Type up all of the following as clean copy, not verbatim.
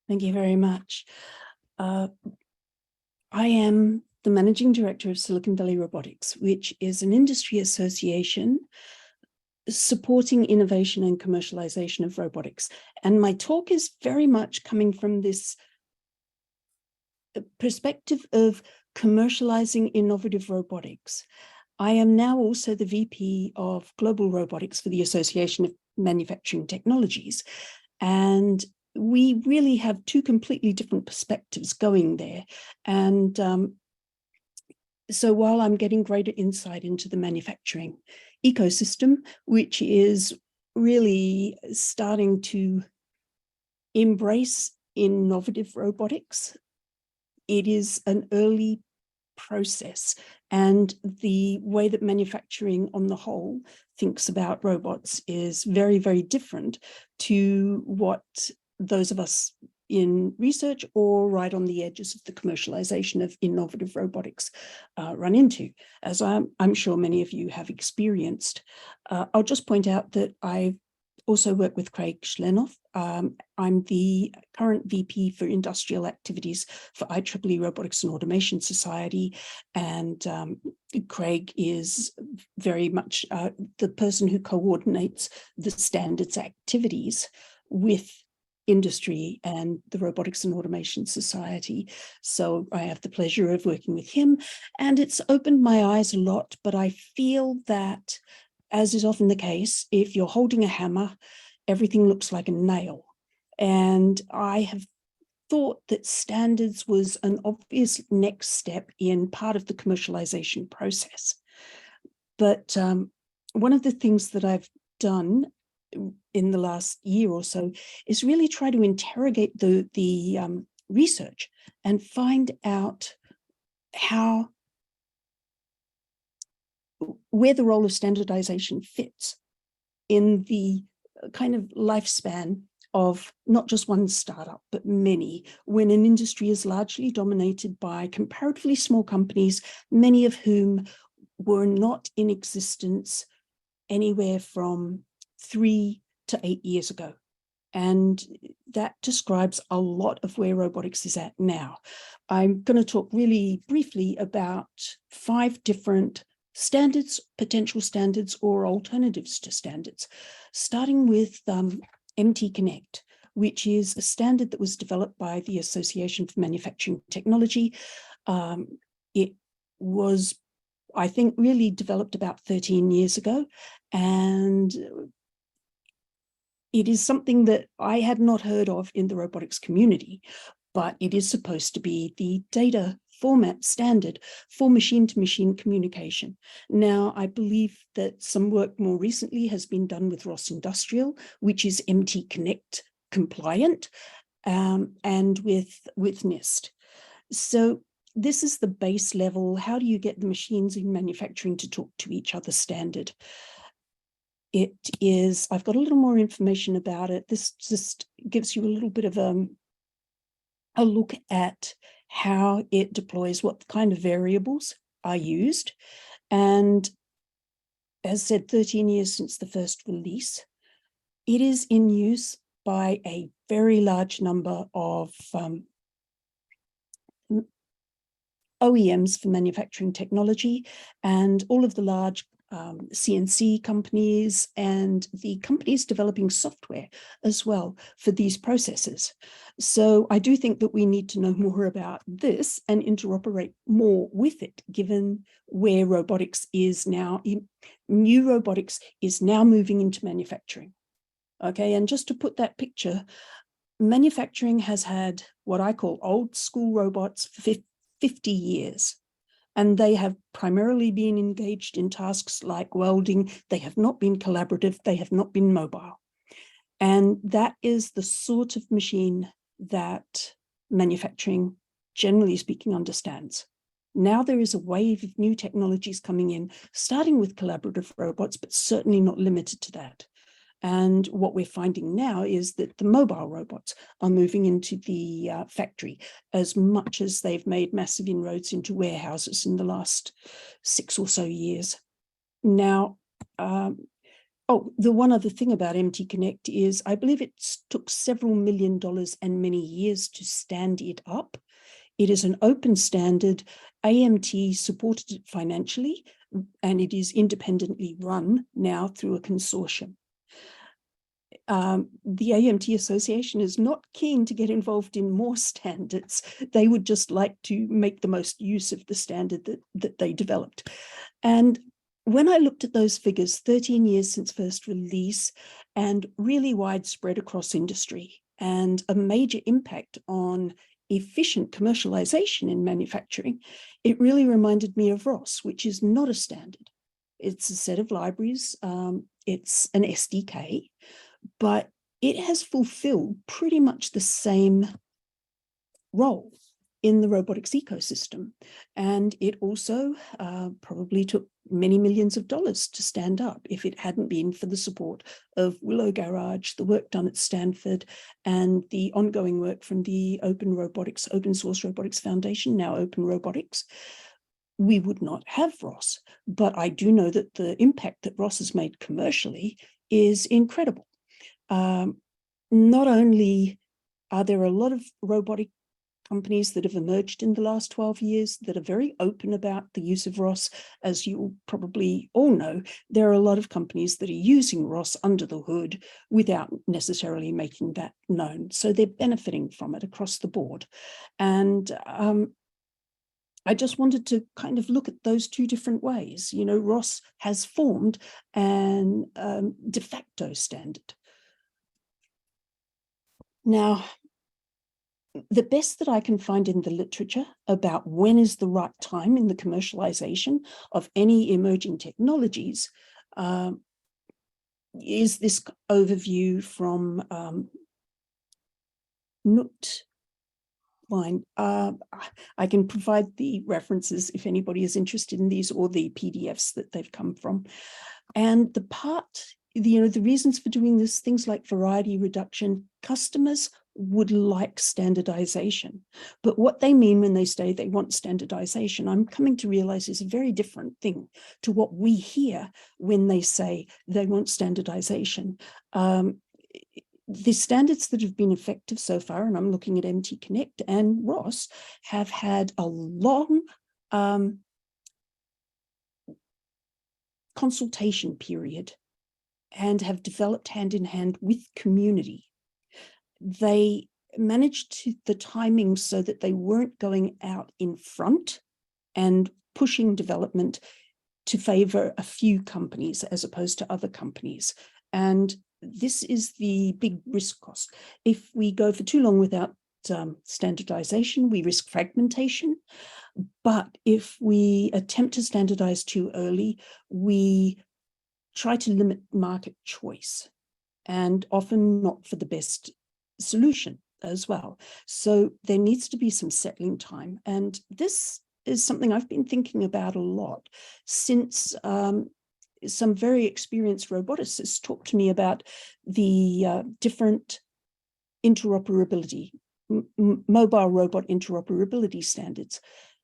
Thank you very much. I am the Managing Director of Silicon Valley Robotics, which is an industry association supporting innovation and commercialization of robotics. And my talk is very much coming from this perspective of commercializing innovative robotics. I am now also the VP of Global Robotics for the Association of Manufacturing Technologies. And we really have two completely different perspectives going there. And so while I'm getting greater insight into the manufacturing ecosystem, which is really starting to embrace innovative robotics, it is an early process, and the way that manufacturing on the whole thinks about robots is very, very different to what those of us in research or right on the edges of the commercialization of innovative robotics run into, as I'm sure many of you have experienced. I'll just point out that I also work with Craig Schlenoff. I'm the current VP for Industrial Activities for IEEE Robotics and Automation Society, and Craig is very much the person who coordinates the standards activities with industry and the Robotics and Automation Society. So I have the pleasure of working with him, and it's opened my eyes a lot, but I feel that, as is often the case, if you're holding a hammer, everything looks like a nail. And I have thought that standards was an obvious next step in part of the commercialization process. But one of the things that I've done in the last year or so is really try to interrogate the research and find out where the role of standardization fits in the kind of lifespan of not just one startup, but many, when an industry is largely dominated by comparatively small companies, many of whom were not in existence anywhere from 3 to 8 years ago. And that describes a lot of where robotics is at now. I'm going to talk really briefly about 5 different standards, potential standards, or alternatives to standards, starting with MT Connect, which is a standard that was developed by the Association for Manufacturing Technology. It was, I think, really developed about 13 years ago, and it is something that I had not heard of in the robotics community, but it is supposed to be the data format standard for machine-to-machine communication. Now, I believe that some work more recently has been done with Ross Industrial, which is MT Connect compliant, and with NIST. So this is the base level. How do you get the machines in manufacturing to talk to each other standard? It is, I've got a little more information about it. This just gives you a little bit of a look at how it deploys, what kind of variables are used. And as said, 13 years since the first release, it is in use by a very large number of OEMs for manufacturing technology, and all of the large CNC companies and the companies developing software as well for these processes. So I do think that we need to know more about this and interoperate more with it, given where robotics is now. New robotics is now moving into manufacturing. Okay, and just to put that picture, manufacturing has had what I call old school robots for 50 years. And they have primarily been engaged in tasks like welding. They have not been collaborative. They have not been mobile. And that is the sort of machine that manufacturing, generally speaking, understands. Now there is a wave of new technologies coming in, starting with collaborative robots, but certainly not limited to that. And what we're finding now is that the mobile robots are moving into the factory as much as they've made massive inroads into warehouses in the last 6 or so years. Now, Oh, the one other thing about MT Connect is I believe it took several $1 million and many years to stand it up. It is an open standard. AMT supported it financially, and it is independently run now through a consortium. The AMT Association is not keen to get involved in more standards. They would just like to make the most use of the standard that they developed. And when I looked at those figures, 13 years since first release and really widespread across industry and a major impact on efficient commercialization in manufacturing, it really reminded me of ROS, which is not a standard. It's a set of libraries. It's an SDK, but it has fulfilled pretty much the same role in the robotics ecosystem. And it also probably took many millions of dollars to stand up if it hadn't been for the support of Willow Garage, the work done at Stanford, and the ongoing work from the Open Source Robotics Foundation, now Open Robotics. We would not have ROS, but I do know that the impact that ROS has made commercially is incredible. Not only are there a lot of robotic companies that have emerged in the last 12 years that are very open about the use of ROS, as you probably all know, there are a lot of companies that are using ROS under the hood without necessarily making that known. So they're benefiting from it across the board. And I just wanted to kind of look at those two different ways. You know, ROS has formed an de facto standard. Now, the best that I can find in the literature about when is the right time in the commercialization of any emerging technologies is this overview from Nut. Fine. I can provide the references if anybody is interested in these, or the PDFs that they've come from. And the reasons for doing this, things like variety reduction, customers would like standardization. But what they mean when they say they want standardization, I'm coming to realize is a very different thing to what we hear when they say they want standardization. The standards that have been effective so far, and I'm looking at MT Connect and ROS, have had a long consultation period and have developed hand in hand with community. They managed the timing so that they weren't going out in front and pushing development to favor a few companies as opposed to other companies. And this is the big risk cost. If we go for too long without standardization, we risk fragmentation. But if we attempt to standardize too early, we try to limit market choice, and often not for the best solution as well. So there needs to be some settling time. And this is something I've been thinking about a lot since some very experienced roboticists talked to me about the different interoperability, mobile robot interoperability standards.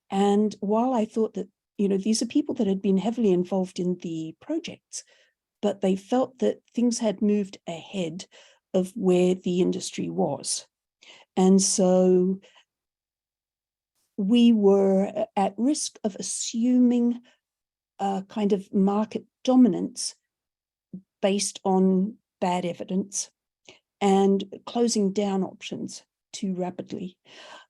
And while I thought that, these are people that had been heavily involved in the projects, but they felt that things had moved ahead of where the industry was. And so we were at risk of assuming a kind of market dominance based on bad evidence and closing down options too rapidly.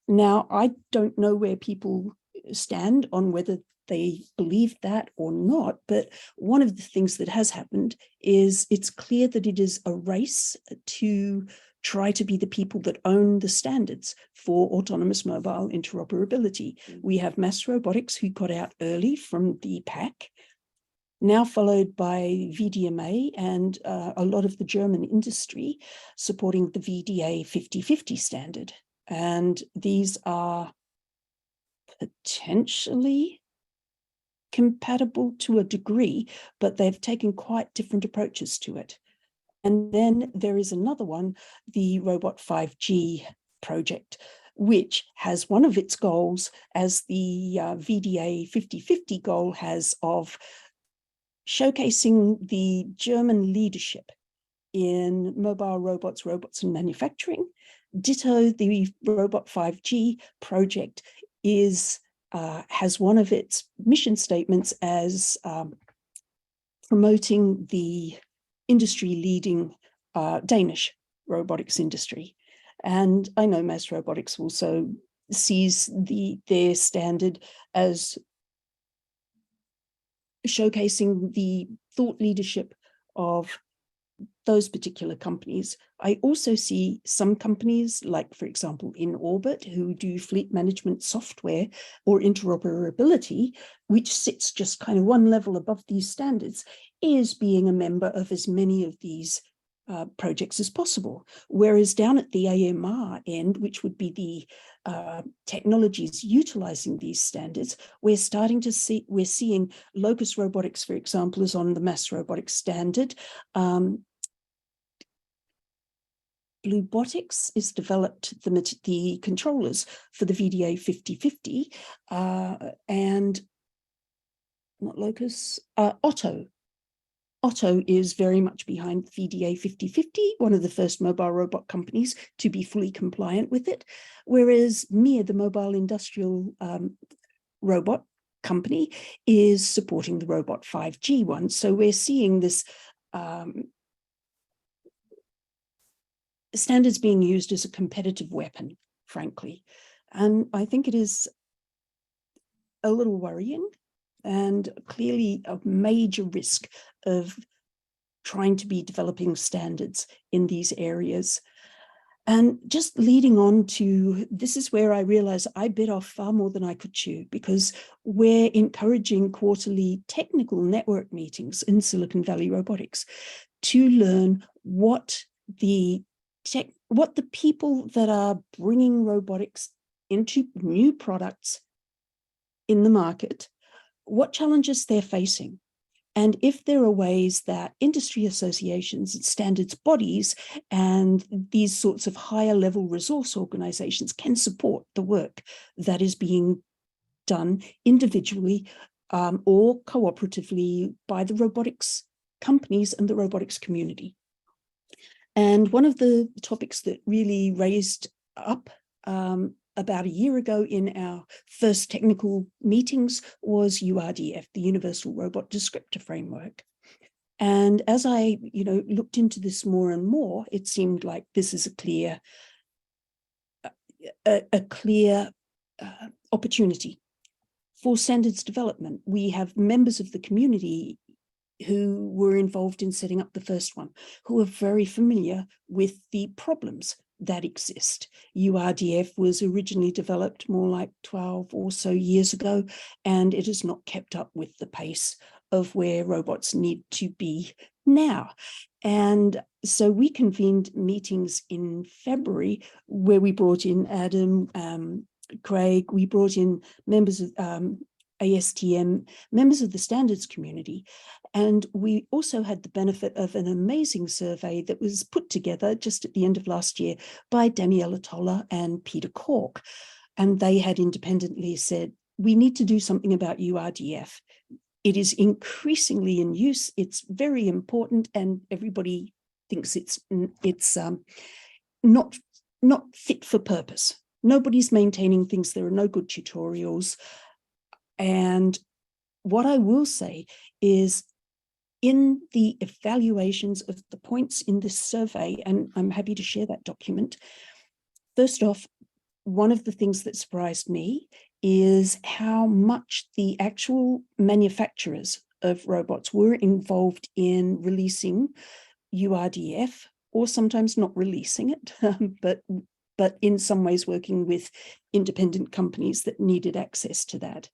Now, I don't know where people stand on whether they believe that or not, but one of the things that has happened is it's clear that it is a race to try to be the people that own the standards for autonomous mobile interoperability. We have Mass Robotics, who got out early from the pack, now followed by VDMA and a lot of the German industry supporting the VDA 50/50 standard. And these are potentially compatible to a degree, but they've taken quite different approaches to it. And then there is another one, the Robot 5G project, which has one of its goals, as the VDA 50/50 goal has, of showcasing the German leadership in mobile robots, and manufacturing. Ditto, the Robot 5G project has one of its mission statements as promoting the industry-leading Danish robotics industry. And I know Mass Robotics also sees their standard as showcasing the thought leadership of those particular companies. I also see some companies, like, for example, In Orbit, who do fleet management software or interoperability, which sits just kind of one level above these standards, is being a member of as many of these projects as possible. Whereas down at the AMR end, which would be the technologies utilizing these standards, we're seeing Locus Robotics, for example, is on the Mass Robotics standard. Robotics is developed the controllers for the VDA 5050, and not Locus, Otto. Otto is very much behind VDA 5050, one of the first mobile robot companies to be fully compliant with it, whereas MIR, the mobile industrial robot company, is supporting the Robot 5G one. So we're seeing this standards being used as a competitive weapon, frankly. And I think it is a little worrying and clearly a major risk of trying to be developing standards in these areas. And just leading on to, this is where I realize I bit off far more than I could chew, because we're encouraging quarterly technical network meetings in Silicon Valley Robotics to learn what the people that are bringing robotics into new products in the market, what challenges they're facing. And if there are ways that industry associations and standards bodies and these sorts of higher level resource organizations can support the work that is being done individually or cooperatively by the robotics companies and the robotics community. And one of the topics that really raised up about a year ago in our first technical meetings was URDF, the Universal Robot Descriptor Framework. And as I looked into this more and more, it seemed like this is a clear opportunity for standards development. We have members of the community who were involved in setting up the first one, who are very familiar with the problems that exist. URDF was originally developed more like 12 or so years ago, and it has not kept up with the pace of where robots need to be now. And so we convened meetings in February where we brought in Adam, Craig, we brought in members of ASTM, members of the standards community. And we also had the benefit of an amazing survey that was put together just at the end of last year by Daniela Toller and Peter Cork. And they had independently said, we need to do something about URDF. It is increasingly in use. It's very important, and everybody thinks it's not fit for purpose. Nobody's maintaining things. There are no good tutorials. And what I will say is, in the evaluations of the points in this survey, and I'm happy to share that document, first off, one of the things that surprised me is how much the actual manufacturers of robots were involved in releasing URDF, or sometimes not releasing it, but in some ways working with independent companies that needed access to that.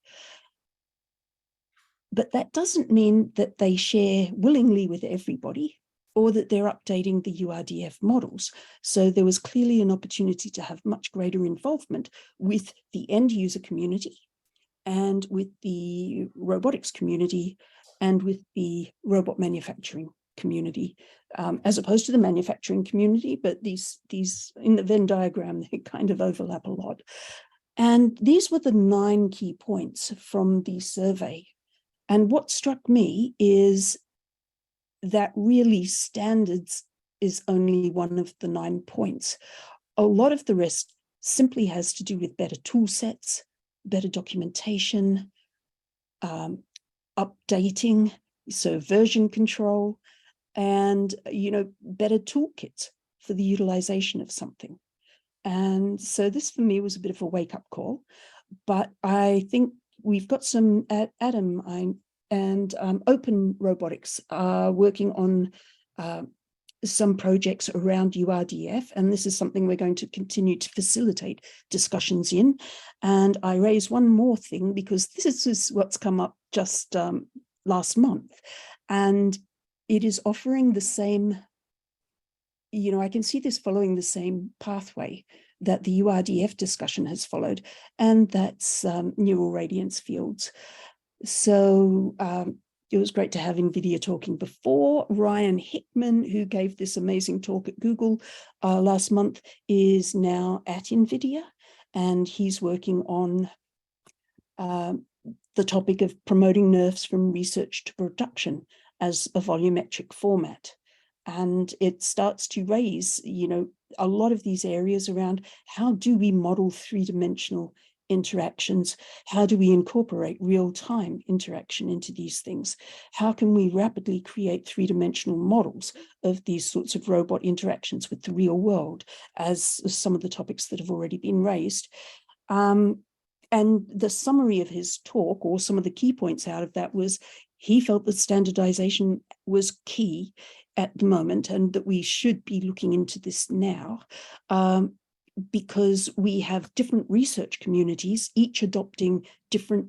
But that doesn't mean that they share willingly with everybody or that they're updating the URDF models. So there was clearly an opportunity to have much greater involvement with the end user community and with the robotics community and with the robot manufacturing community, as opposed to the manufacturing community, but these in the Venn diagram, they kind of overlap a lot. And these were the 9 key points from the survey. And what struck me is that really standards is only one of the 9 points. A lot of the rest simply has to do with better tool sets, better documentation, updating, so version control, and better toolkits for the utilization of something. And so this for me was a bit of a wake-up call, but I think we've got some Adam and Open Robotics are working on some projects around URDF, and this is something we're going to continue to facilitate discussions in. And I raise one more thing, because this is what's come up just last month, and it is offering the same, I can see this following the same pathway that the URDF discussion has followed, and that's neural radiance fields. So it was great to have NVIDIA talking before. Ryan Hickman, who gave this amazing talk at Google last month, is now at NVIDIA, and he's working on the topic of promoting NeRFs from research to production as a volumetric format. And it starts to raise, a lot of these areas around how do we model three-dimensional interactions? How do we incorporate real-time interaction into these things? How can we rapidly create three-dimensional models of these sorts of robot interactions with the real world, as some of the topics that have already been raised? And the summary of his talk, or some of the key points out of that, was he felt that standardization was key at the moment, and that we should be looking into this now, because we have different research communities, each adopting different,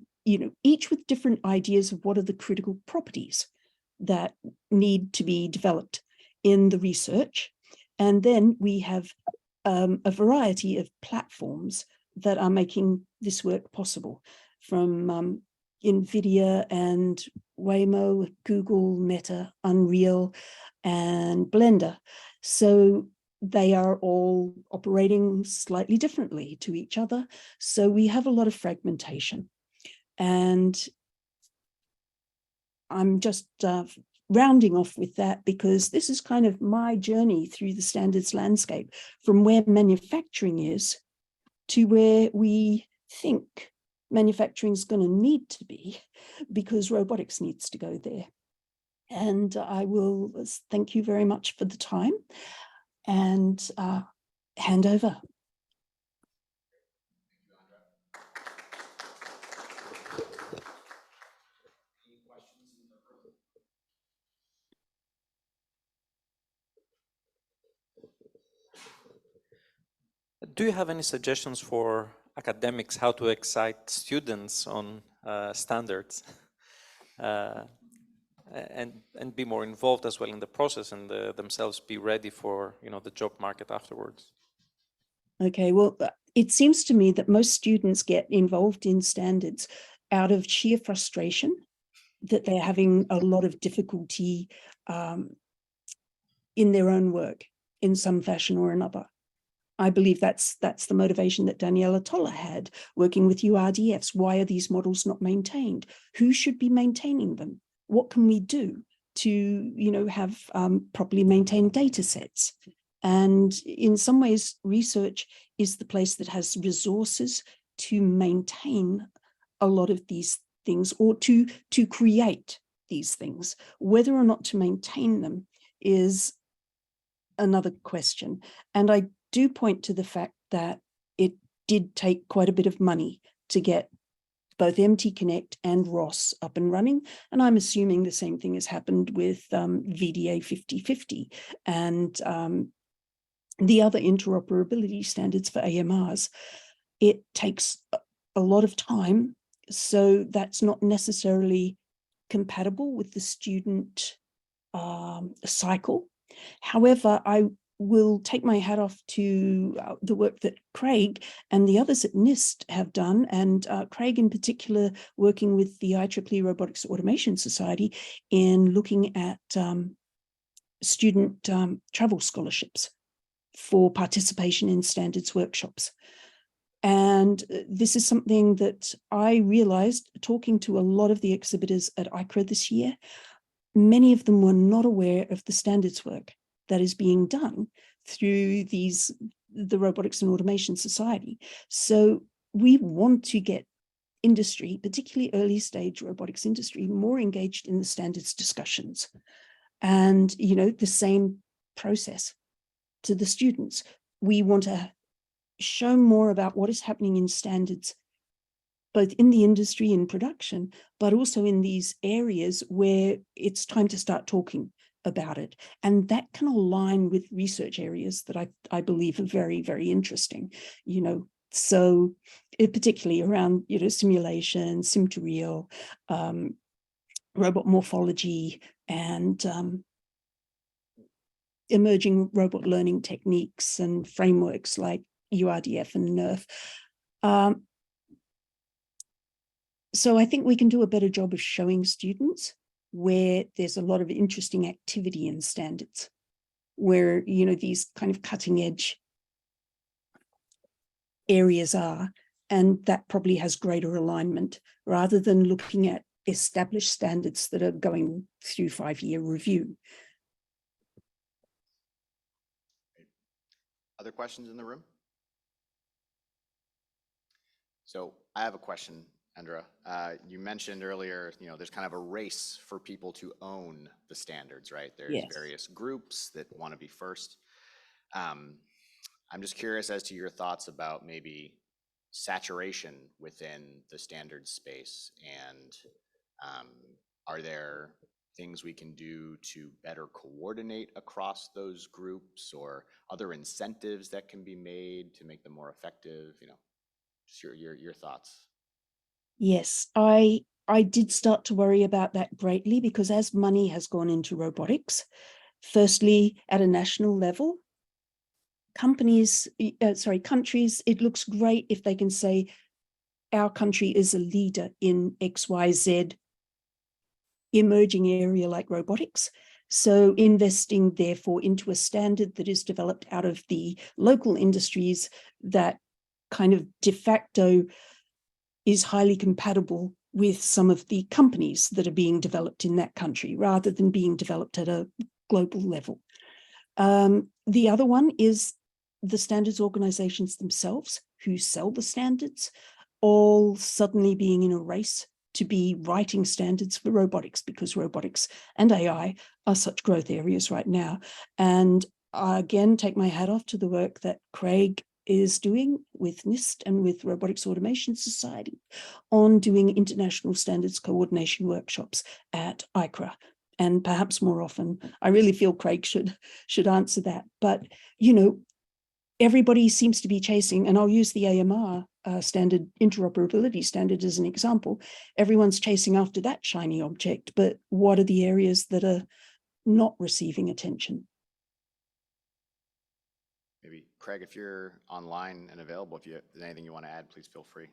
each with different ideas of what are the critical properties that need to be developed in the research. And then we have a variety of platforms that are making this work possible, from NVIDIA and Waymo, Google, Meta, Unreal, and Blender. So they are all operating slightly differently to each other. So we have a lot of fragmentation. And I'm just rounding off with that, because this is kind of my journey through the standards landscape, from where manufacturing is to where we think manufacturing is going to need to be, because robotics needs to go there. And I will thank you very much for the time, and hand over. Do you have any suggestions for academics how to excite students on standards and be more involved as well in the process, and themselves be ready for the job market afterwards? Okay, well, it seems to me that most students get involved in standards out of sheer frustration, that they're having a lot of difficulty in their own work in some fashion or another. I believe that's the motivation that Daniela Toller had working with URDFs. Why are these models not maintained? Who should be maintaining them? What can we do to, have properly maintained data sets? And in some ways, research is the place that has resources to maintain a lot of these things, or to create these things. Whether or not to maintain them is another question. And I do point to the fact that it did take quite a bit of money to get both MT Connect and ROS up and running. And I'm assuming the same thing has happened with VDA 5050 and the other interoperability standards for AMRs. It takes a lot of time, so that's not necessarily compatible with the student cycle. However, I will take my hat off to the work that Craig and the others at NIST have done, and Craig in particular working with the IEEE Robotics Automation Society in looking at student travel scholarships for participation in standards workshops. And this is something that I realized talking to a lot of the exhibitors at ICRA this year. Many of them were not aware of the standards work that is being done through the Robotics and Automation Society. So we want to get industry, particularly early stage robotics industry, more engaged in the standards discussions. And, you know, the same process to the students. We want to show more about what is happening in standards, both in the industry in production, but also in these areas where it's time to start talking about it. And that can align with research areas that I believe are very, very interesting, you know. So particularly around, you know, simulation, sim to real, robot morphology, and emerging robot learning techniques and frameworks like URDF and NERF. So I think we can do a better job of showing students where there's a lot of interesting activity in standards, where, you know, these kind of cutting edge areas are, and that probably has greater alignment rather than looking at established standards that are going through 5-year review. Other questions in the room? So I have a question, Andra. You mentioned earlier, you know, there's kind of a race for people to own the standards, right? There's Yes. various groups that want to be first. I'm just curious as to your thoughts about maybe saturation within the standards space, and are there things we can do to better coordinate across those groups, or other incentives that can be made to make them more effective? You know, just your thoughts. Yes, I did start to worry about that greatly, because as money has gone into robotics, firstly, at a national level, countries, it looks great if they can say, our country is a leader in XYZ emerging area like robotics. So investing, therefore, into a standard that is developed out of the local industries that kind of de facto is highly compatible with some of the companies that are being developed in that country, rather than being developed at a global level. The other one is the standards organizations themselves who sell the standards, all suddenly being in a race to be writing standards for robotics, because robotics and AI are such growth areas right now. And I, again, take my hat off to the work that Craig is doing with NIST and with Robotics Automation Society on doing international standards coordination workshops at ICRA. And perhaps more often. I really feel Craig should answer that. But, you know, everybody seems to be chasing, and I'll use the AMR standard, interoperability standard, as an example. Everyone's chasing after that shiny object, but what are the areas that are not receiving attention? Maybe Craig, if you're online and available, if there's anything you want to add, please feel free.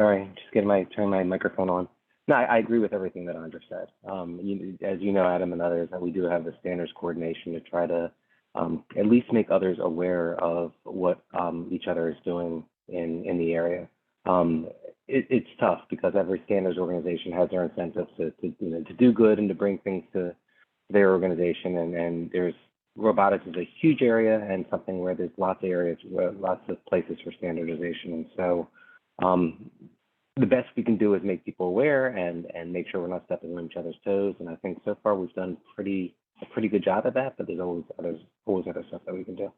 Sorry, just turning my microphone on. No, I agree with everything that Andra said. As you know, Adam and others, that we do have the standards coordination to try to at least make others aware of what each other is doing in the area. It's tough because every standards organization has their incentives to do good and to bring things to their organization. And there's robotics is a huge area and something where there's lots of places for standardization. And so the best we can do is make people aware and make sure we're not stepping on each other's toes. And I think so far we've done a pretty good job at that, but there's always other stuff that we can do.